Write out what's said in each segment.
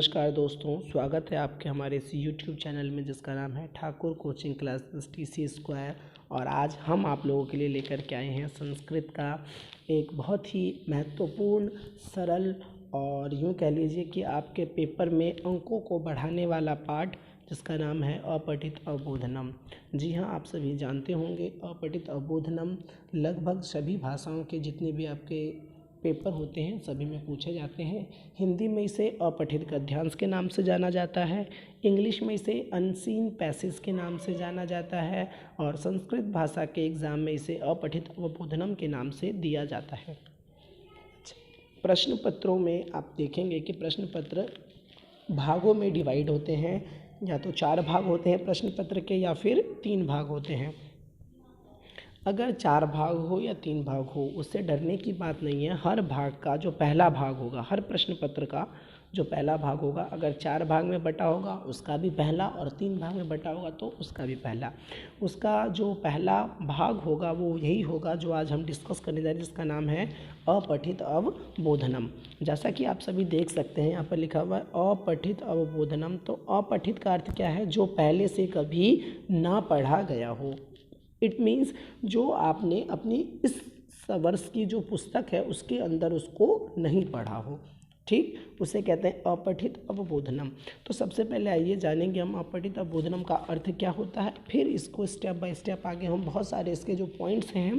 नमस्कार दोस्तों, स्वागत है आपके हमारे इस यूट्यूब चैनल में जिसका नाम है Thakur coaching classes TC square. और आज हम आप लोगों के लिए लेकर के आए हैं संस्कृत का एक बहुत ही महत्वपूर्ण, सरल और यूँ कह लीजिए कि आपके पेपर में अंकों को बढ़ाने वाला पाठ जिसका नाम है अपठित अबोधनम। जी हाँ, आप सभी जानते होंगे अपठित अबोधनम लगभग सभी भाषाओं के जितने भी आपके पेपर होते हैं सभी में पूछे जाते हैं। हिंदी में इसे अपठित गद्यांश के नाम से जाना जाता है, इंग्लिश में इसे अनसीन पैसेज के नाम से जाना जाता है और संस्कृत भाषा के एग्ज़ाम में इसे अपठित अबोधनम के नाम से दिया जाता है। प्रश्न पत्रों में आप देखेंगे कि प्रश्न पत्र भागों में डिवाइड होते हैं, या तो 4 भाग होते हैं प्रश्न पत्र के या फिर 3 भाग होते हैं। अगर 4 भाग हो या 3 भाग हो उससे डरने की बात नहीं है। हर भाग का जो पहला भाग होगा, हर प्रश्न पत्र का जो पहला भाग होगा, अगर 4 भाग में बटा होगा उसका भी पहला, और 3 भाग में बटा होगा तो उसका भी पहला। उसका जो पहला भाग होगा वो यही होगा जो आज हम डिस्कस करने जा रहे हैं, जिसका नाम है अपठित अवबोधनम। जैसा कि आप सभी देख सकते हैं यहाँ पर लिखा हुआ है अपठित अवबोधनम। तो अपठित का अर्थ क्या है? जो पहले से कभी ना पढ़ा गया हो। इट मीन्स जो आपने अपनी इस वर्ष की जो पुस्तक है उसके अंदर उसको नहीं पढ़ा हो, ठीक, उसे कहते हैं अपठित अवबोधनम। तो सबसे पहले आइए जानेंगे हम अपठित अवबोधनम का अर्थ क्या होता है, फिर इसको स्टेप बाय स्टेप आगे हम बहुत सारे इसके जो पॉइंट्स हैं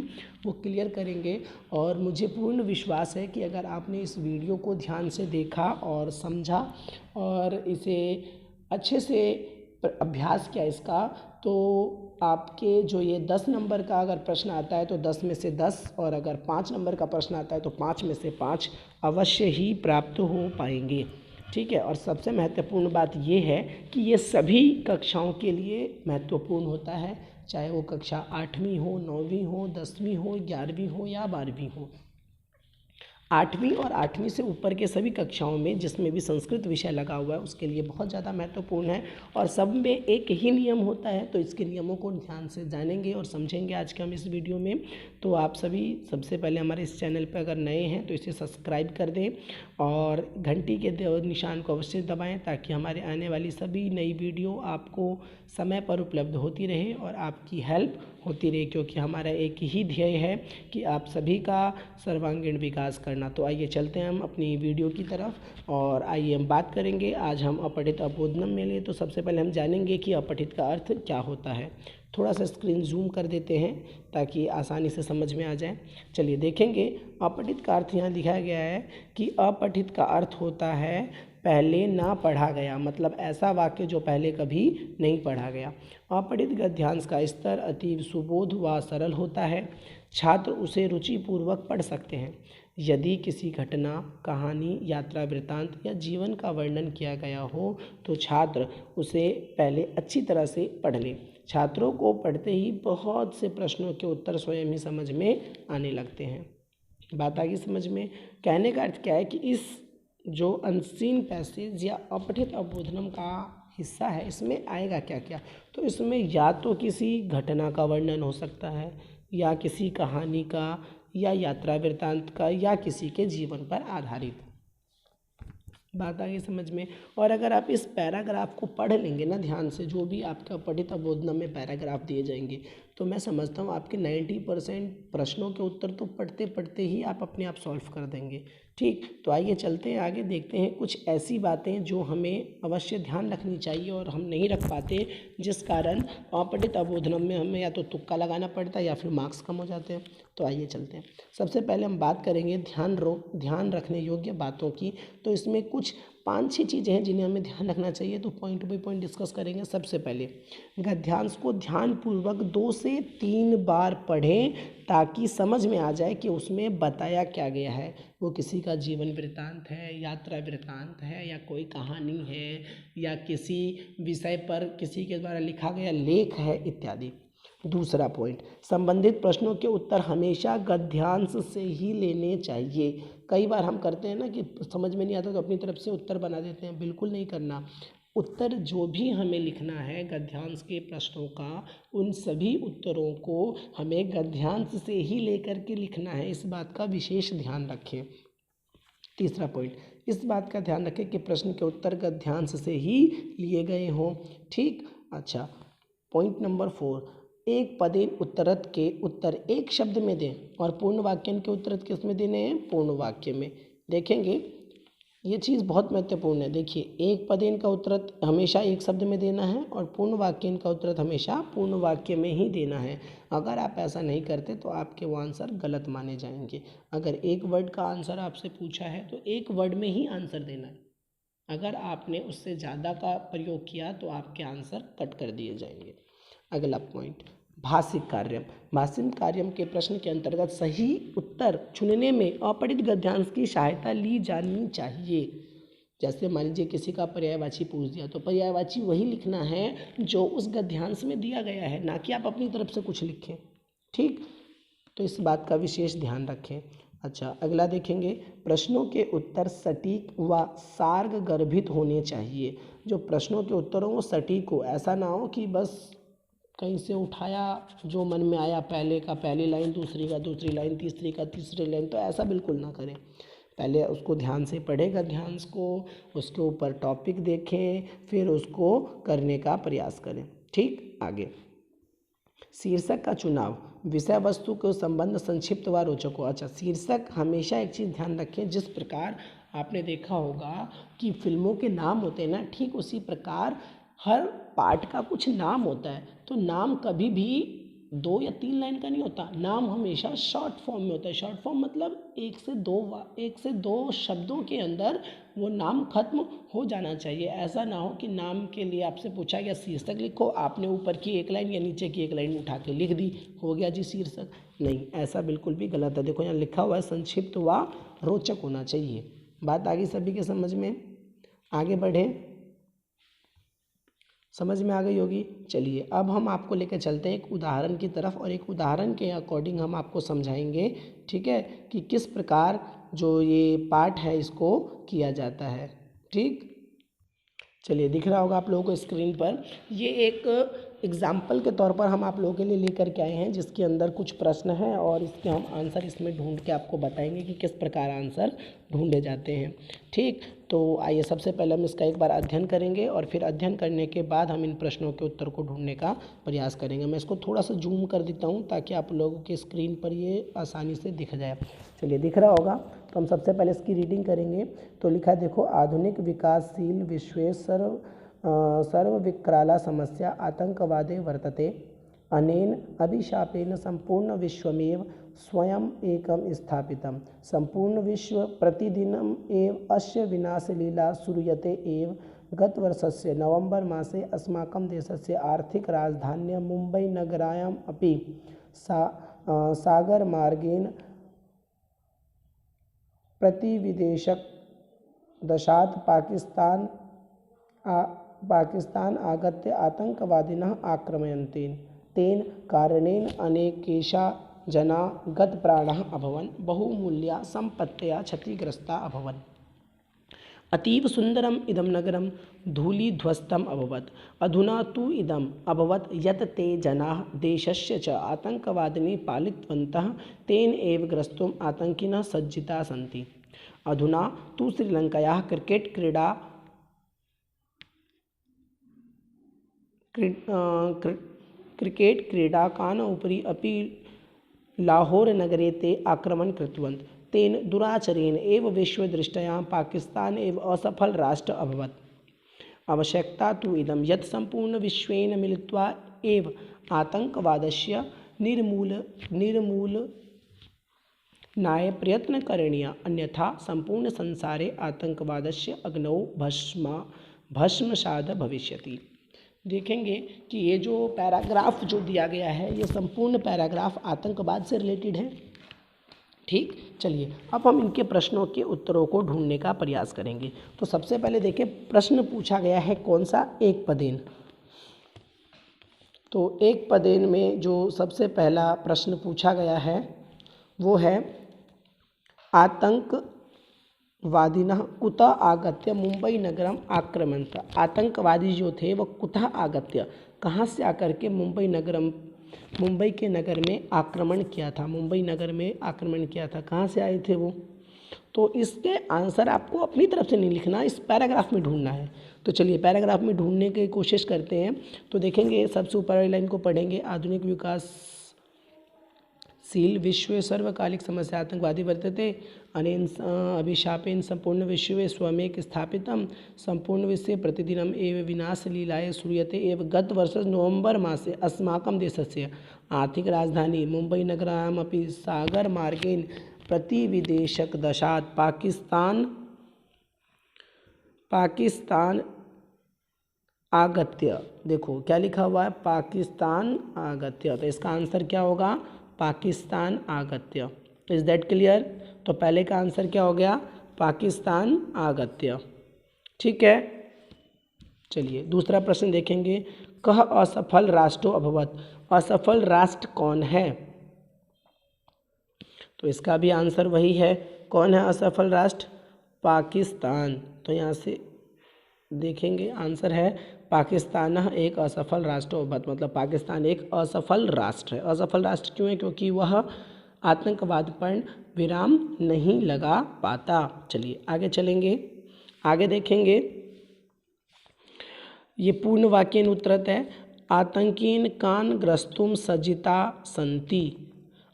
वो क्लियर करेंगे। और मुझे पूर्ण विश्वास है कि अगर आपने इस वीडियो को ध्यान से देखा और समझा और इसे अच्छे से अभ्यास किया इसका, तो आपके जो ये 10 नंबर का अगर प्रश्न आता है तो 10 में से 10, और अगर 5 नंबर का प्रश्न आता है तो 5 में से 5 अवश्य ही प्राप्त हो पाएंगे, ठीक है। और सबसे महत्वपूर्ण बात ये है कि ये सभी कक्षाओं के लिए महत्वपूर्ण होता है, चाहे वो कक्षा 8वीं हो, 9वीं हो, 10वीं हो, 11वीं हो या 12वीं हो। 8वीं और 8वीं से ऊपर के सभी कक्षाओं में जिसमें भी संस्कृत विषय लगा हुआ है उसके लिए बहुत ज़्यादा महत्वपूर्ण है। और सब में एक ही नियम होता है, तो इसके नियमों को ध्यान से जानेंगे और समझेंगे आज के हम इस वीडियो में। तो आप सभी सबसे पहले हमारे इस चैनल पर अगर नए हैं तो इसे सब्सक्राइब कर दें और घंटी के निशान को अवश्य दबाएँ ताकि हमारे आने वाली सभी नई वीडियो आपको समय पर उपलब्ध होती रहे और आपकी हेल्प होती रहे, क्योंकि हमारा एक ही ध्येय है कि आप सभी का सर्वांगीण विकास करना। तो आइए चलते हैं हम अपनी वीडियो की तरफ और आइए हम बात करेंगे आज हम अपठित अबोधनम में ले। तो सबसे पहले हम जानेंगे कि अपठित का अर्थ क्या होता है। थोड़ा सा स्क्रीन जूम कर देते हैं ताकि आसानी से समझ में आ जाए। चलिए देखेंगे अपठित का अर्थ यहाँ दिखाया गया है कि अपठित का अर्थ होता है पहले ना पढ़ा गया, मतलब ऐसा वाक्य जो पहले कभी नहीं पढ़ा गया। अपठित गद्यांश का स्तर अति सुबोध व सरल होता है, छात्र उसे रुचिपूर्वक पढ़ सकते हैं। यदि किसी घटना, कहानी, यात्रा वृत्तांत या जीवन का वर्णन किया गया हो तो छात्र उसे पहले अच्छी तरह से पढ़ लें। छात्रों को पढ़ते ही बहुत से प्रश्नों के उत्तर स्वयं ही समझ में आने लगते हैं। बात आ गई समझ में? कहने का अर्थ क्या है कि इस जो अनसीन पैसेज या अपठित अबोधनम का हिस्सा है इसमें आएगा क्या क्या, तो इसमें या तो किसी घटना का वर्णन हो सकता है, या किसी कहानी का, या यात्रा वृत्तांत का, या किसी के जीवन पर आधारित। बात आ गई समझ में? और अगर आप इस पैराग्राफ को पढ़ लेंगे ना ध्यान से, जो भी आपका अपठित अबोधनम में पैराग्राफ दिए जाएंगे, तो मैं समझता हूँ आपके 90% प्रश्नों के उत्तर तो पढ़ते पढ़ते ही आप अपने आप सॉल्व कर देंगे, ठीक। तो आइए चलते हैं आगे, देखते हैं कुछ ऐसी बातें जो हमें अवश्य ध्यान रखनी चाहिए और हम नहीं रख पाते, जिस कारण अपठित अबोधनम में हमें या तो तुक्का लगाना पड़ता है या फिर मार्क्स कम हो जाते हैं। तो आइए चलते हैं। सबसे पहले हम बात करेंगे ध्यान रखने योग्य बातों की। तो इसमें कुछ 5-6 चीज़ें हैं जिन्हें हमें ध्यान रखना चाहिए, तो पॉइंट बाई पॉइंट डिस्कस करेंगे। सबसे पहले गद्यांश को ध्यानपूर्वक 2 से 3 बार पढ़ें ताकि समझ में आ जाए कि उसमें बताया क्या गया है। वो किसी का जीवन वृत्तांत है, यात्रा वृत्तांत है, या कोई कहानी है, या किसी विषय पर किसी के द्वारा लिखा गया लेख है इत्यादि। दूसरा पॉइंट, संबंधित प्रश्नों के उत्तर हमेशा गद्यांश से ही लेने चाहिए। कई बार हम करते हैं ना कि समझ में नहीं आता तो अपनी तरफ से उत्तर बना देते हैं, बिल्कुल नहीं करना। उत्तर जो भी हमें लिखना है गद्यांश के प्रश्नों का, उन सभी उत्तरों को हमें गद्यांश से ही लेकर के लिखना है, इस बात का विशेष ध्यान रखें, तीसरा पॉइंट, इस बात का ध्यान रखें कि प्रश्न के उत्तर गद्यांश से ही लिए गए हों। ठीक, अच्छा, पॉइंट नंबर 4, एक पदेन उत्तरत के उत्तर एक शब्द में दें और पूर्ण वाक्यन के उत्तरत किस में देने हैं? पूर्ण वाक्य में। देखेंगे ये चीज़ बहुत महत्वपूर्ण है। देखिए, एक पदेन का उत्तरत हमेशा एक शब्द में देना है और पूर्ण वाक्यन का उत्तरत हमेशा पूर्ण वाक्य में ही देना है। अगर आप ऐसा नहीं करते तो आपके वो आंसर गलत माने जाएंगे। अगर एक वर्ड का आंसर आपसे पूछा है तो एक वर्ड में ही आंसर देना है। अगर आपने उससे ज़्यादा का प्रयोग किया तो आपके आंसर कट कर दिए जाएंगे। अगला पॉइंट, भाषिक कार्यम। भाषिक कार्यम के प्रश्न के अंतर्गत सही उत्तर चुनने में अपठित गद्यांश की सहायता ली जानी चाहिए। जैसे मान लीजिए किसी का पर्यायवाची पूछ दिया तो पर्यायवाची वही लिखना है जो उस गद्यांश में दिया गया है, ना कि आप अपनी तरफ से कुछ लिखें। ठीक, तो इस बात का विशेष ध्यान रखें। अच्छा, अगला देखेंगे, प्रश्नों के उत्तर सटीक व सार्ग गर्भित होने चाहिए। जो प्रश्नों के उत्तरों वो सटीक हो, ऐसा ना हो कि बस कहीं से उठाया जो मन में आया, पहले का पहली लाइन, दूसरी का दूसरी लाइन, तीसरी का तीसरी लाइन, तो ऐसा बिल्कुल ना करें। पहले उसको ध्यान से पढ़ें गद्यांश को, उसके ऊपर टॉपिक देखें, फिर उसको करने का प्रयास करें। ठीक, आगे शीर्षक का चुनाव, विषय वस्तु के संबंध संक्षिप्त व रोचक हो। अच्छा, शीर्षक हमेशा एक चीज़ ध्यान रखें, जिस प्रकार आपने देखा होगा कि फिल्मों के नाम होते हैं ना, ठीक उसी प्रकार हर पार्ट का कुछ नाम होता है। तो नाम कभी भी 2 या 3 लाइन का नहीं होता, नाम हमेशा शॉर्ट फॉर्म में होता है। शॉर्ट फॉर्म मतलब 1 से 2 शब्दों के अंदर वो नाम खत्म हो जाना चाहिए। ऐसा ना हो कि नाम के लिए आपसे पूछा गया शीर्षक लिखो, आपने ऊपर की 1 लाइन या नीचे की 1 लाइन उठा के लिख दी, हो गया जी शीर्षक। नहीं, ऐसा बिल्कुल भी गलत है। देखो यहाँ लिखा हुआ है संक्षिप्त व रोचक होना चाहिए। बात आगे सभी के समझ में? आगे बढ़े, समझ में आ गई होगी। चलिए अब हम आपको लेकर चलते हैं एक उदाहरण की तरफ, और एक उदाहरण के अकॉर्डिंग हम आपको समझाएंगे, ठीक है, कि किस प्रकार जो ये पार्ट है इसको किया जाता है। ठीक, चलिए दिख रहा होगा आप लोगों को स्क्रीन पर, ये एक एग्जाम्पल के तौर पर हम आप लोगों के लिए लेकर के आए हैं, जिसके अंदर कुछ प्रश्न हैं और इसके हम आंसर इसमें ढूंढ के आपको बताएंगे कि किस प्रकार आंसर ढूंढे जाते हैं। ठीक, तो आइए सबसे पहले हम इसका एक बार अध्ययन करेंगे और फिर अध्ययन करने के बाद हम इन प्रश्नों के उत्तर को ढूंढने का प्रयास करेंगे। मैं इसको थोड़ा सा जूम कर देता हूँ ताकि आप लोगों के स्क्रीन पर ये आसानी से दिख जाए। चलिए दिख रहा होगा, तो हम सबसे पहले इसकी रीडिंग करेंगे। तो लिखा है, देखो, आधुनिक विकासशील विश्वे सर्वविक्राला समस्या आतंकवादे वर्तते, अनेन अभिशापेन संपूर्ण विश्वमेव स्वयं एकम स्थापितम, संपूर्ण विश्व प्रतिदिनम एव अस्य विनाशलीला श्रूयते एव। गतवर्षस्य नवंबर मासे अस्माकं देशस्य आर्थिक राजधान्यां मुम्बै नगरायाम् अपि सागरमार्गेण प्रतिविदेशक दशात् पाकिस्तान आगत्य आतंकवादिनः आक्रमयन्ति। तेन कारणेन अनेकेषां जनाः गतप्राणाः अभवन्, बहुमूल्या सम्पत्तयः क्षतिग्रस्ता अभवन्। अतीव सुंदरम इदं नगरं धूलिध्वस्तम् अभवत्। अधुना तु इदम् अभवत् यत् ते जनाः देशस्य च आतंकवादिनः पालितवन्तः, तेन एव ग्रस्तुम् आतंकिनः सज्जिताः सन्ति। अधुना तु श्रीलङ्कायाः क्रिकेट क्रीडाकान् उपरि अपि लाहौरनगरे ते आक्रमणं कृतवन्तः। तेन दुराचरेण एव विश्वदृष्ट्या पाकिस्तान एव असफल राष्ट्र अभवत्। आवश्यकता तु इदं यत् सम्पूर्णविश्वेन मिलित्वा एव आतङ्कवादस्य निर्मूलनाय प्रयत्नः करणीयः, अन्यथा सम्पूर्णसंसारे आतङ्कवादस्य अग्नौ भस्मसात् भविष्यति। देखेंगे कि ये जो पैराग्राफ जो दिया गया है, ये संपूर्ण पैराग्राफ आतंकवाद से रिलेटेड है। ठीक, चलिए अब हम इनके प्रश्नों के उत्तरों को ढूंढने का प्रयास करेंगे। तो सबसे पहले देखिए, प्रश्न पूछा गया है कौन सा? एक पदेन। तो एक पदेन में जो सबसे पहला प्रश्न पूछा गया है वो है, आतंकवादिनः कुतः आगत्य मुंबई नगरम आक्रमणन्तः। आतंकवादी जो थे वो कुतः आगत्य, कहाँ से आकर के मुंबई के नगर में आक्रमण किया था। मुंबई नगर में आक्रमण किया था, कहाँ से आए थे वो? तो इसके आंसर आपको अपनी तरफ से नहीं लिखना, इस पैराग्राफ में ढूंढना है। तो चलिए पैराग्राफ में ढूंढने की कोशिश करते हैं। तो देखेंगे सबसे ऊपर वाली लाइन को पढ़ेंगे, आधुनिक विकासशील विश्व सर्वकालिक समस्या आतंकवादी वर्तते अनेन अभिशापेन संपूर्ण विश्वे स्वमेक स्थापितं संपूर्ण विश्वे प्रतिदिनम् एव विनाशलीलाय श्रूयते एव गत वर्ष नवंबर मासे अस्माकं देशस्य आर्थिक राजधानी मुंबई नगरामपि सागरमार्गेण प्रतिविदेशकदशात् पाकिस्तान आगत्य। देखो क्या लिखा हुआ है, पाकिस्तान आगत्य। तो इसका आंसर क्या होगा, पाकिस्तान आगत्य। Is that clear? तो पहले का आंसर क्या हो गया, पाकिस्तान आगत्य। ठीक है, चलिए दूसरा प्रश्न देखेंगे। कह असफल राष्ट्रो अभवत। असफल राष्ट्र कौन है? तो इसका भी आंसर वही है। कौन है असफल राष्ट्र? पाकिस्तान। तो यहाँ से देखेंगे आंसर है पाकिस्तान एक असफल राष्ट्र अभवत, मतलब पाकिस्तान एक असफल राष्ट्र है। असफल राष्ट्र क्यों है? क्योंकि वह आतंकवाद पर विराम नहीं लगा पाता। चलिए आगे चलेंगे, आगे देखेंगे। ये पूर्ण वाक्यन उत्तरत है। आतंकीन कान ग्रस्तुम सज्जिता सन्ति।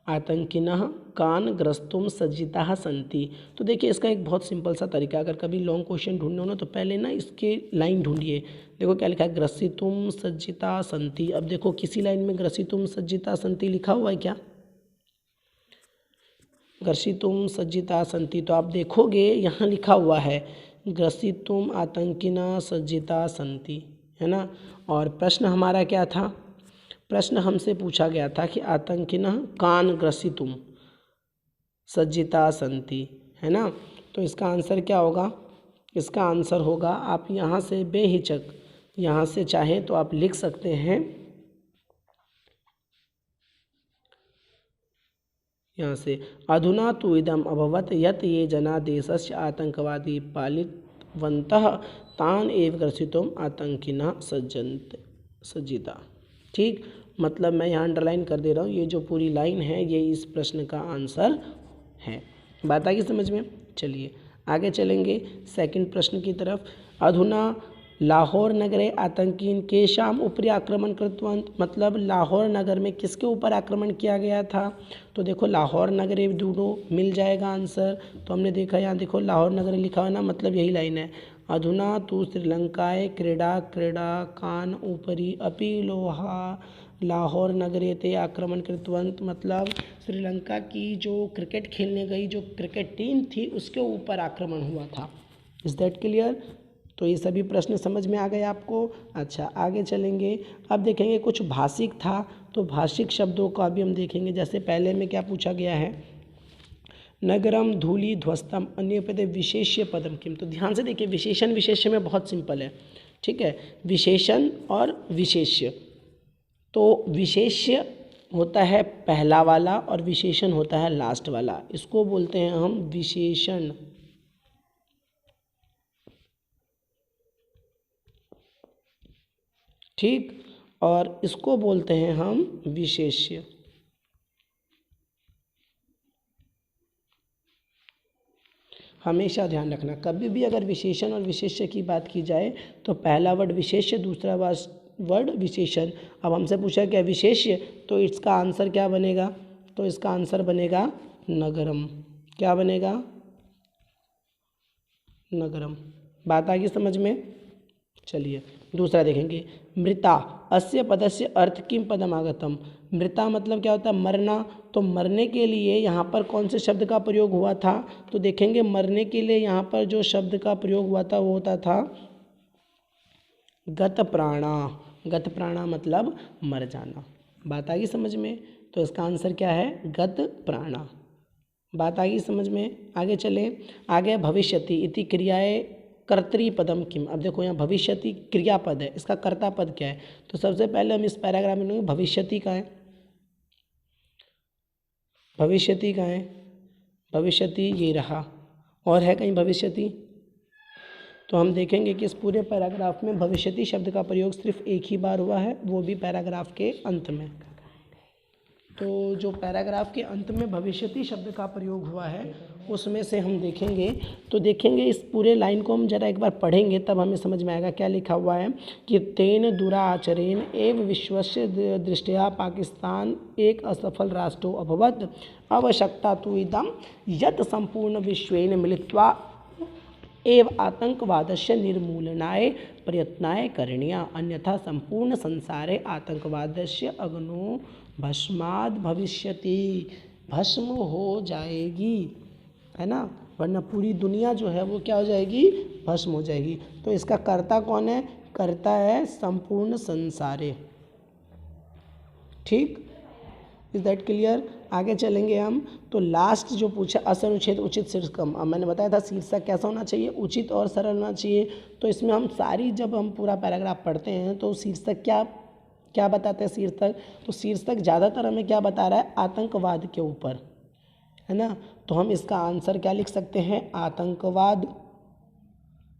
आतंकिनः कान ग्रस्तुम सज्जिता सन्ति। तो देखिए इसका एक बहुत सिंपल सा तरीका, अगर कभी लॉन्ग क्वेश्चन ढूंढना हो ना तो पहले ना इसके लाइन ढूंढिए। देखो क्या लिखा है, ग्रसितुम सज्जिता सन्ति। अब देखो किसी लाइन में ग्रसितुम सज्जिता सन्ति लिखा हुआ है क्या? ग्रसितुम सज्जिता सन्ति। तो आप देखोगे यहाँ लिखा हुआ है ग्रसितुम आतंकिना सज्जिता सन्ति, है ना। और प्रश्न हमारा क्या था? प्रश्न हमसे पूछा गया था कि आतंकिना कान ग्रसितुम सज्जिता सन्ति, है ना। तो इसका आंसर क्या होगा? इसका आंसर होगा, आप यहाँ से बेहिचक यहाँ से चाहें तो आप लिख सकते हैं, यहाँ से अधुना तु इदम अभवत यत् ये जना देशस्य आतंकवादी पालितवन्तः तान एव ग्रसितुम आतंकिनः सज्जिता। ठीक, मतलब मैं यहाँ अंडरलाइन कर दे रहा हूँ, ये जो पूरी लाइन है ये इस प्रश्न का आंसर है। बात आ गई समझ में? चलिए आगे चलेंगे सेकंड प्रश्न की तरफ। अधुना लाहौर नगरे आतंकीन केशाम ऊपरी आक्रमण कृतवंत। मतलब लाहौर नगर में किसके ऊपर आक्रमण किया गया था? तो देखो लाहौर नगरे दूरो मिल जाएगा आंसर। तो हमने देखा यहाँ देखो लाहौर नगरे लिखा हुआ ना, मतलब यही लाइन है। अधुना तु श्रीलंकाए क्रीडा कान ऊपरी अपि लोहा लाहौर नगरे ते आक्रमण कृतवंत। मतलब श्रीलंका की जो क्रिकेट खेलने गई जो क्रिकेट टीम थी उसके ऊपर आक्रमण हुआ था। Is that clear? तो ये सभी प्रश्न समझ में आ गए आपको। अच्छा आगे चलेंगे, अब देखेंगे कुछ भाषिक था, तो भाषिक शब्दों का भी हम देखेंगे। जैसे पहले में क्या पूछा गया है, नगरम धूलि ध्वस्तम अन्य पदे विशेष्य पदम किम। तो ध्यान से देखिए, विशेषण विशेष्य में बहुत सिंपल है, ठीक है। विशेषण और विशेष्य, तो विशेष्य होता है पहला वाला और विशेषण होता है लास्ट वाला, इसको बोलते हैं हम विशेषण। ठीक, और इसको बोलते हैं हम विशेष्य। हमेशा ध्यान रखना, कभी भी अगर विशेषण और विशेष्य की बात की जाए तो पहला वर्ड विशेष्य, दूसरा वर्ड विशेषण। अब हमसे पूछा क्या विशेष्य, तो इसका आंसर क्या बनेगा? तो इसका आंसर बनेगा नगरम। क्या बनेगा? नगरम। बात आ गई समझ में? चलिए दूसरा देखेंगे, मृता अस्य पदस्य अर्थ किम पदम आगतम। मृता मतलब क्या होता है? मरना। तो मरने के लिए यहाँ पर कौन से शब्द का प्रयोग हुआ था? तो देखेंगे मरने के लिए यहाँ पर जो शब्द का प्रयोग हुआ था वो होता था गत प्राणा। गत प्राणा मतलब मर जाना। बात आ गई समझ में? तो इसका आंसर क्या है? गत प्राणा। बात आ गई समझ में? आगे चले, आगे भविष्यति इति क्रियाए कर्तृपदम किम। अब देखो यहाँ भविष्यति क्रियापद है, इसका कर्ता पद क्या है? तो सबसे पहले हम इस पैराग्राफ में भविष्यति का है। भविष्यति का है, भविष्यति ये रहा, और है कहीं भविष्यति? तो हम देखेंगे कि इस पूरे पैराग्राफ में भविष्यति शब्द का प्रयोग सिर्फ एक ही बार हुआ है, वो भी पैराग्राफ के अंत में। तो जो पैराग्राफ के अंत में भविष्यति शब्द का प्रयोग हुआ है उसमें से हम देखेंगे, तो देखेंगे इस पूरे लाइन को हम जरा एक बार पढ़ेंगे तब हमें समझ में आएगा क्या लिखा हुआ है कि तेन दुराचरेण एव विश्वस्य दृष्टया पाकिस्तान एक असफल राष्ट्रो अभवत् आवश्यकता तु इदं यत् संपूर्ण विश्वेन मिलित्वा एव आतंकवादस्य निर्मूलनाय प्रयत्नाय करणीया, अन्यथा संपूर्ण संसारे आतंकवादस्य अग्नो भस्माद भविष्यति, भस्म हो जाएगी, है ना, वरना पूरी दुनिया जो है वो क्या हो जाएगी, भस्म हो जाएगी। तो इसका कर्ता कौन है, कर्ता है संपूर्ण संसारे। ठीक, इज दैट क्लियर। आगे चलेंगे हम। तो लास्ट जो पूछा असनुच्छेद उचित शीर्षकम, अब मैंने बताया था शीर्षक कैसा होना चाहिए, उचित और सरल होना चाहिए। तो इसमें हम सारी जब हम पूरा पैराग्राफ पढ़ते हैं तो शीर्षक क्या क्या बताते हैं शीर्षक, तो शीर्षक ज़्यादातर हमें क्या बता रहा है, आतंकवाद के ऊपर, है ना। तो हम इसका आंसर क्या लिख सकते हैं, आतंकवाद,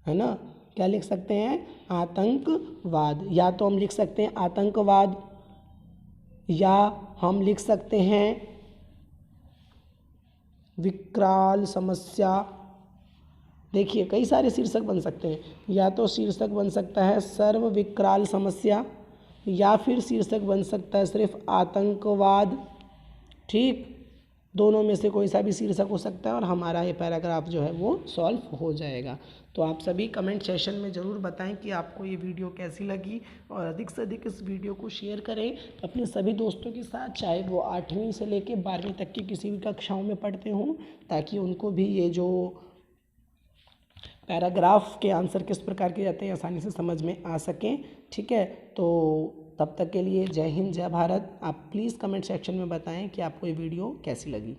है ना, क्या लिख सकते हैं, आतंकवाद। या तो हम लिख सकते हैं आतंकवाद, या हम लिख सकते हैं विकराल समस्या। देखिए कई सारे शीर्षक बन सकते हैं, या तो शीर्षक बन सकता है सर्व विकराल समस्या, या फिर शीर्षक बन सकता है सिर्फ आतंकवाद। ठीक, दोनों में से कोई सा भी शीर्षक हो सकता है और हमारा ये पैराग्राफ जो है वो सॉल्व हो जाएगा। तो आप सभी कमेंट सेशन में ज़रूर बताएं कि आपको ये वीडियो कैसी लगी, और अधिक से अधिक इस वीडियो को शेयर करें अपने सभी दोस्तों के साथ, चाहे वो 8वीं से लेकर 12वीं तक की किसी भी कक्षाओं में पढ़ते हों, ताकि उनको भी ये जो पैराग्राफ के आंसर किस प्रकार किए जाते हैं आसानी से समझ में आ सकें। ठीक है, तो तब तक के लिए जय हिंद जय भारत। आप प्लीज़ कमेंट सेक्शन में बताएं कि आपको ये वीडियो कैसी लगी।